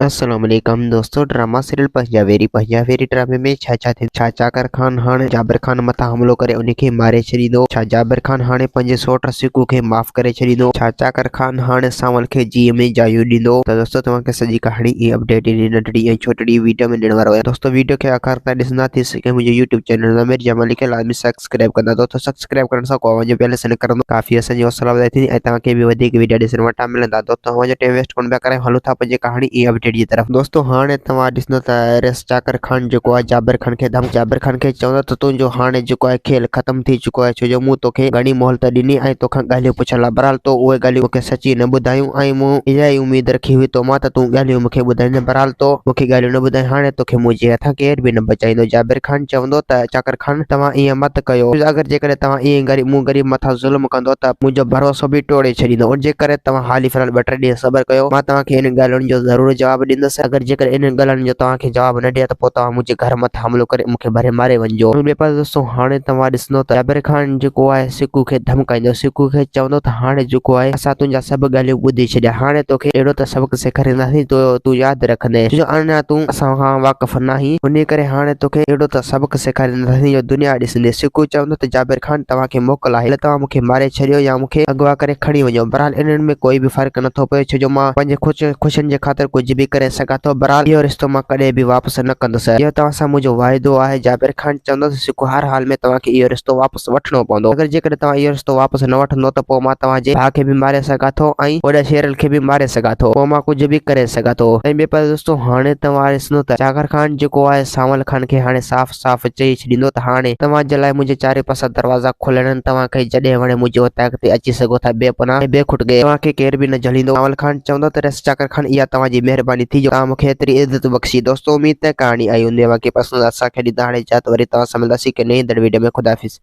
अस्सलाम वालेकुम दोस्तों। ड्रामा सीरियल पंजाबेरी ड्रामे में छा चाकर खान हाणे जाबिर खान मथा हमलो करे उनखे मारे छॾींदो। छा जाबिर खान हाणे पंहिंजे सौट सिकू खे माफ़ करे छॾींदो। छा चाकर खान हाणे सावल खे जीअ में जायूं ॾींदो। त दोस्तों तव्हांखे सॼी कहाणी ई अपडेट इन नंढड़ी ऐं छोटड़ी वीडियो में ॾियण वारो आहियां। दोस्तों वीडियो खे आख़िर ताईं ॾिसंदा थी सघे मुंहिंजे यूट्यूब चैनल ज़मीर जमाली खे लाज़मी सब्सक्राइब कंदा। दोस्तों सब्सक्राइब करण सां को जो बेल आइकन करंदो काफ़ी असांजी हौसला वधाए थींदी ऐं तव्हांखे बि वधीक वीडियो ॾिसण वटां मिलंदा। दोस्तों हूअं जो टाइम वेस्ट कोन पिया करियूं, हलूं था पंहिंजी कहाणी ई अपडेट जी तरफ़। दोस्तों हाणे तव्हां ॾिसंदो त रेस चाकर खान जेको आहे जाबिर खान खे जाबिर खान खे चवंदो त तुंहिंजो हाणे जेको आहे खेल ख़तम थी चुको आहे, छो जो मूं तोखे घणी मोहलत ॾिनी ऐं तोखां ॻाल्हियूं पुछण लाइ बहरहाल तो उहे ॻाल्हियूं मूंखे सची न ॿुधायूं ऐं मूं इहा ई उमेद रखी हुई तोमां त तूं ॻाल्हियूं मूंखे ॿुधाईंदे। बहरहाल तो मूंखे ॻाल्हियूं न ॿुधाई, हाणे तोखे मुंहिंजे हथां केरु बि न बचाईंदो। जाबिर खान चवंदो त चाकर खान तव्हां ईअं मत कयो, अगरि जेकॾहिं तव्हां ईअं मूं ग़रीब मथां ज़ुल्म कंदो त मुंहिंजो भरोसो बि टोड़े छॾींदो। और जेकॾहिं तव्हां हाली फ़िलहाल 2-3 ॾींहं सब्र कयो, मां तव्हांखे इन ॻाल्हियुनि जो ज़रूरु जवाबु ॾींदुसि। अगरि जेकर इन ॻाल्हियुनि जो तव्हांखे जवाबु न ॾिए त पोइ तव्हां मुंहिंजे घर मथां हमलो करे मूंखे भरे मारे वञिजो। ॿिए पासे दोस्तों हाणे तव्हां ॾिसंदो त जाबिर खान जेको आहे सिकू खे धमकाईंदो, सिकू खे चवंदो त हाणे जेको आहे असां तुंहिंजा सभु ॻाल्हियूं ॿुधी छॾिया, हाणे तोखे अहिड़ो त सबक़ सेखारींदासीं तो तूं यादि रखंदे, छो जो अञा तूं असां खां वाक़ुफ़ न आहीं, उन करे हाणे तोखे अहिड़ो त सबक़ सेखारींदासीं जो दुनिया ॾिसंदे। सिकू चवंदो त जाबिर खान तव्हांखे मोकल आहे, तव्हां मूंखे मारे छॾियो या मूंखे अगवा करे खणी वञो, बहरहाल इन्हनि में कोई बि फ़र्क़ु नथो पए, छो जो मां पंहिंजे ख़ुशियुनि जे ख़ातिर कुझु बि करे सघां थो। बहरहाल इहो रिश्तो मां कॾहिं बि वापसि न कंदुसि, इहो तव्हां सां मुंहिंजो वाइदो आहे। जाबिर खान चवंदो त सिकू हर हाल में तव्हांखे इहो रिश्तो वापसि वठिणो पवंदो, अगरि जेकॾहिं तव्हां इहो रिश्तो वापसि न वठंदो त पोइ मां तव्हांजे भाउ खे बि मारे सघां थो ऐं वॾे शेरल खे बि मारे सघां थो, पोइ मां कुझु बि करे सघां थो। ऐं ॿिए पासे दोस्तों हाणे तव्हां ॾिसंदो त चाकर खान जेको आहे सावल खान खे हाणे साफ़ साफ़ चई छॾींदो त हाणे तव्हांजे लाइ मुंहिंजे चारे पासा दरवाज़ा खुलियल आहिनि, तव्हांखे जॾहिं वणे मुंहिंजे उताक ते अची सघो था बेपनाह ऐं बेखुटके, तव्हांखे केर बि न झलींदो। सावल खान चवंदो त रेस चाकर खान इहा तव्हांजी महिरबानी थी जो तव्हां मूंखे एतिरी इज़त बख़्शी। दोस्तों उम्मीद है कहानी आई हूंदी, बाक़ी पसंदि असांखे ॾींदा। हाणे इजाज़त, वरी तव्हां सां मिलंदासीं के नई वीडियो में। ख़ुदा हाफ़िज़।